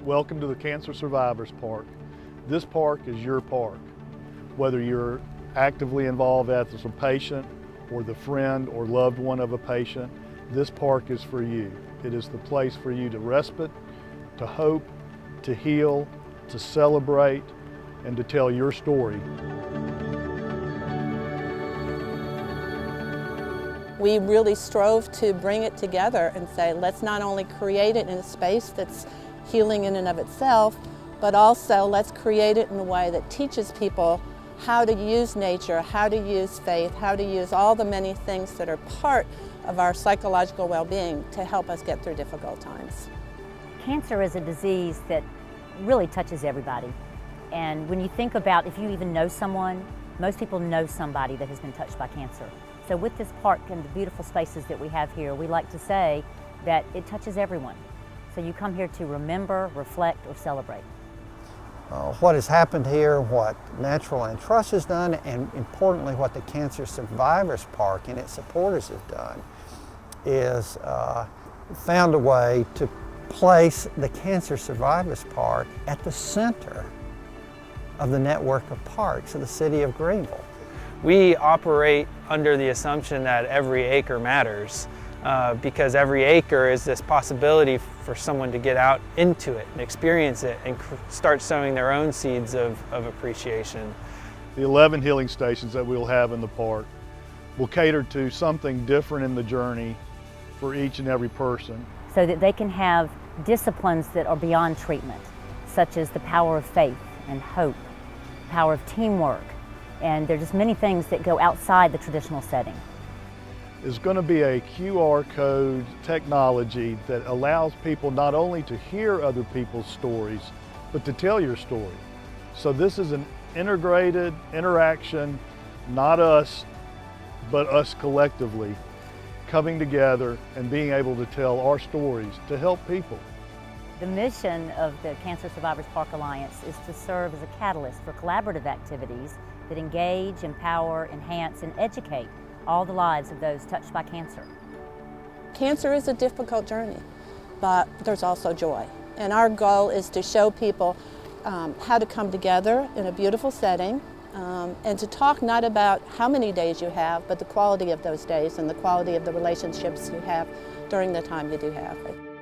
Welcome to the Cancer Survivors Park. This park is your park. Whether you're actively involved as a patient or the friend or loved one of a patient, this park is for you. It is the place for you to respite, to hope, to heal, to celebrate, and to tell your story. We really strove to bring it together and say, let's not only create it in a space that's healing in and of itself, but also let's create it in a way that teaches people how to use nature, how to use faith, how to use all the many things that are part of our psychological well-being to help us get through difficult times. Cancer is a disease that really touches everybody. And when you think about if you even know someone, most people know somebody that has been touched by cancer. So with this park and the beautiful spaces that we have here, we like to say that it touches everyone. So you come here to remember, reflect, or celebrate. What has happened here, what Natural Land Trust has done, and importantly what the Cancer Survivors Park and its supporters have done is found a way to place the Cancer Survivors Park at the center of the network of parks of the city of Greenville. We operate under the assumption that every acre matters because every acre is this possibility for someone to get out into it and experience it and start sowing their own seeds of appreciation. The 11 healing stations that we'll have in the park will cater to something different in the journey for each and every person. So that they can have disciplines that are beyond treatment, such as the power of faith and hope, the power of teamwork, and there are just many things that go outside the traditional setting. There's going to be a QR code technology that allows people not only to hear other people's stories, but to tell your story. So this is an integrated interaction, not us, but us collectively coming together and being able to tell our stories to help people. The mission of the Cancer Survivors Park Alliance is to serve as a catalyst for collaborative activities that engage, empower, enhance, and educate all the lives of those touched by cancer. Cancer is a difficult journey, but there's also joy. And our goal is to show people how to come together in a beautiful setting and to talk not about how many days you have, but the quality of those days and the quality of the relationships you have during the time you do have it.